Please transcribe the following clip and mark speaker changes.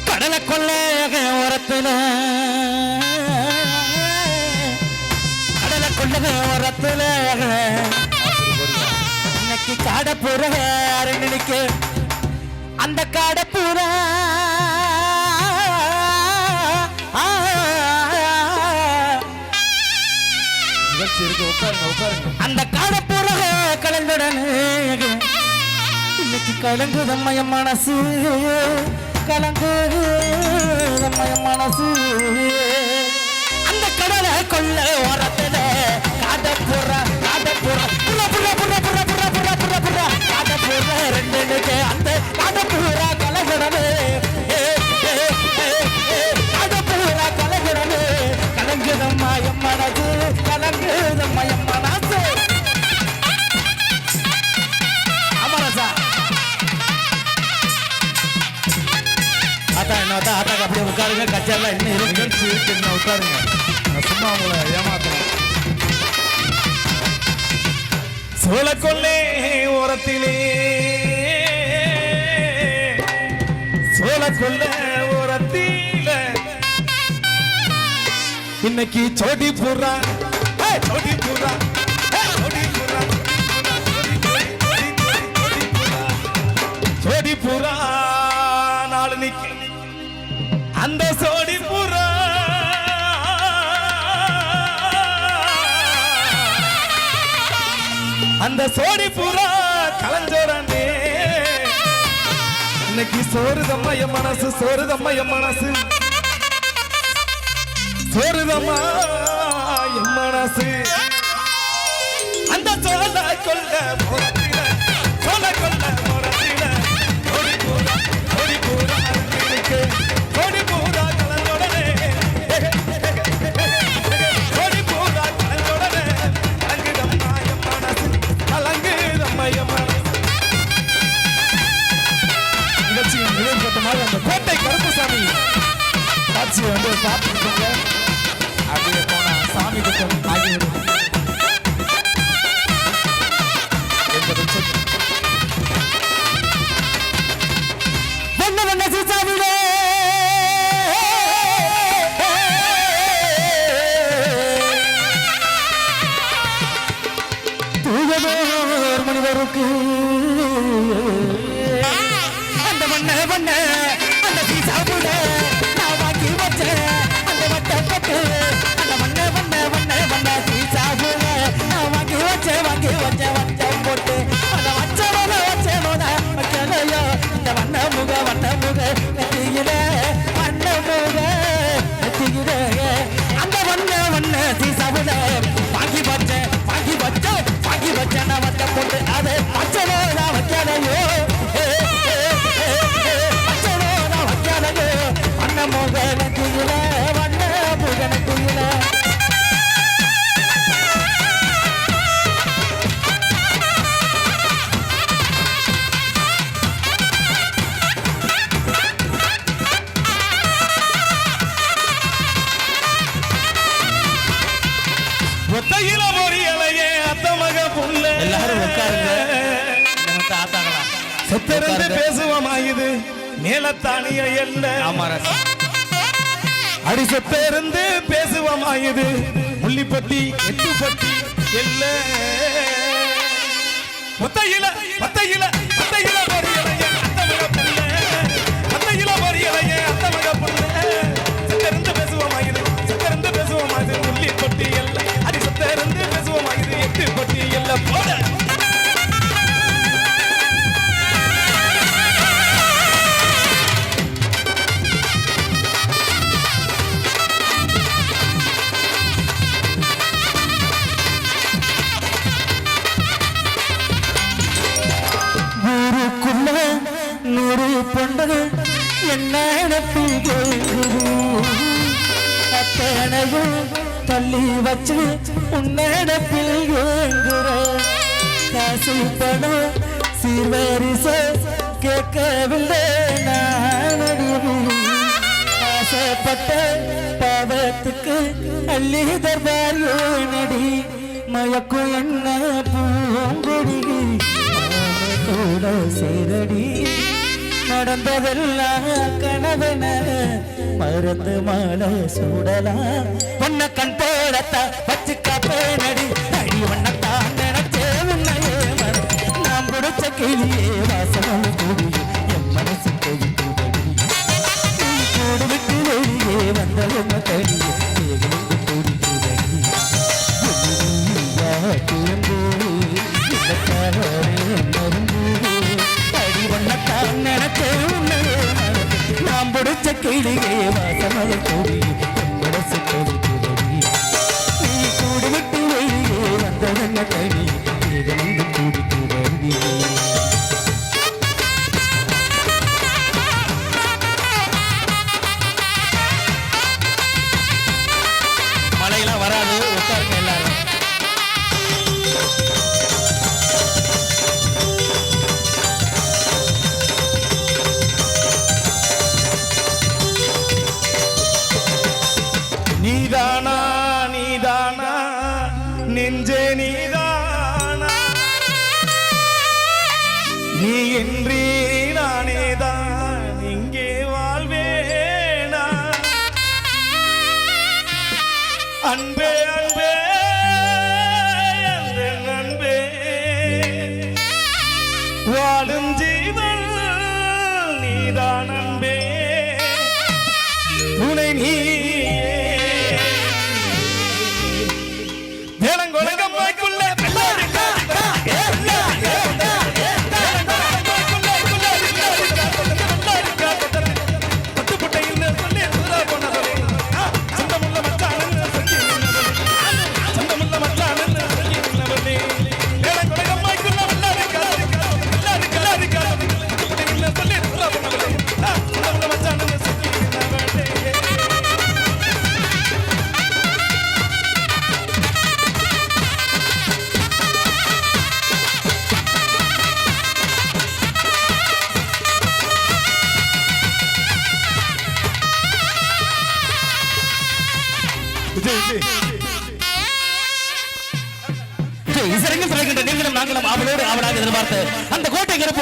Speaker 1: கடலை கொள்ள ஓரத்துல கடலை கொள்ள ஓரத்துல இன்னைக்கு காடப்புற அரண்மனைக்கு அந்த காடப்புற அந்த காடப்புற கலந்துடனே இன்னைக்கு கலங்குதம்மைய மனசு கலங்குதம்மைய மனசு அந்த கடலை கொள்ள ஓரத்துல காடப்புற காடப்புற புற புற புற புற புற புற புற புற காடப்புற ரெண்டு அந்த காடப்புற கலங்குடனே காடப்புற கலங்குடனே கலங்குதம்மைய மனசு கலங்குதம்மைய மனசு அப்படியே உட்காருங்க கச்சேரில இன்னும் நிகழ்ச்சி இருக்கு உட்காருங்க சும்மா உங்களை ஏமாத்தணும் சோழக்கொல்லே ஓரத்திலே சோழக்கொல்ல ஓரத்தில இன்னைக்கு சோடி பூரா சோடி பூரா சோடி பூரா நாலு நிக்க அந்த சோடி பூரா அந்த சோடி பூரா கலஞ்சோரானே இன்னைக்கு சோறுதம்மா என் மனசு சோறுதம்மா என் மனசு சோறுதம்மா என் மனசு அந்த சோழ கொள்ள போறத்தில சோழ கொள்ள போறத்தில ஓடி பூரா ஓடி பூரா கலந்தோடனே ஓடி பூரா கலந்தோடனே கலங்குதம்மா என் மனசு கலங்குதம்மா என் மனசு நிகழ்ச்சியின் நினைவுபட்டமாக அந்த கோட்டை கருப்புசாமி காட்சியை வந்து பார்த்துருக்கோங்க அப்படியே போனா சாமி குற்றம் ஆகிவிடும் மனிதருக்கு அந்த வண்ண வண்ண அந்த சீசாவுட நான் வாங்கி வச்சேன் அந்த வட்ட பட்டு அந்த வண்ண வண்ண வண்ண வண்ண சீசாவுட நான் வாங்கி வச்சேன் வச்சம் போட்டு அந்த வச்சனோட வைக்கலையோ இந்த வண்ண முக நெத்தியில வண்ண முக நெத்தியில அந்த வண்ண வண்ண சீசாவுட வாங்கி வச்சேன் நான் வட்ட போட்டு அதை வச்சனோட வைக்கலையோ வச்சனோட வைக்கலையோ வண்ண முக நெத்தியில வண்ண முக நெத்தியில ஒத்தையில மொழியலையே அத்த மக புள்ள எல்லாரும் உட்காருங்க செத்திருந்து பேசுவமாயுது மேலத்தானிய எல்ல அடி செத்திருந்து பேசுவமாயுது முள்ளிப்பட்டி எட்டுப்பட்டி எல்ல ஒத்தையில மொழியலையே அத்த மக புள்ள ஒத்தையில மொழியலையே அத்த மக புள்ள செத்திருந்து பேசுவமாயுது முள்ளிப்பட்டி எல்ல அடி செத்திருந்து பேசுவமாயுது எட்டுப்பட்டி எல்ல போட நூறு பொண்டது என்ன அத்தனையும் தள்ளி வச்சு உன்னடப்பில் ஏங்குற காசு பணம் சீர்வரிச கேட்கவில்லை நான் ஆசைப்பட்ட பாவத்துக்கு அள்ளி தர்பார் நடி மயக்கும் என்ன பூங்கொடி கூட சேரடி நடந்ததெல்லாம் கனவென மறந்து மாலை சூடலாம் பொன்ன கண் போடத்தா வச்சுக்க பேனடி அடி வண்ணத்தான் நினைச்சே உன்னையே நாம் குடிச்ச கிளியே வாசம் கூடி என் மனசு கூடி கூடு விட்டு வெளியே வந்த உன்ன தடியே தேகமெங்கு கூடி கூடடி திரும்பு அடி வண்ணத்தான் நினைச்சே உன்னையே நாம் பிடிச்ச கிளியே வாசமலை கூடி மனசு கூடி நீ கூடு விட்டு வெளியே வந்ததென்ன தனி தேகமெங்கு கூடி கூடடி மழையெல்லாம் வராது உட்காருங்க எல்லாரும்
Speaker 2: நீதானா நீதானா நெஞ்சே நீதானா நீ இன்றி நானேதான் இங்கே வாழ்வேனா அன்பே அன்பே என் அன்பே வாழும் ஜீவன் நீதான் அன்பே உனை நீ
Speaker 1: இசைங்க சொல்கின்ற நீங்களும் நாங்களும் அவளோடு அவளாக எதிர்பார்த்து அந்த கோட்டை கருப்பு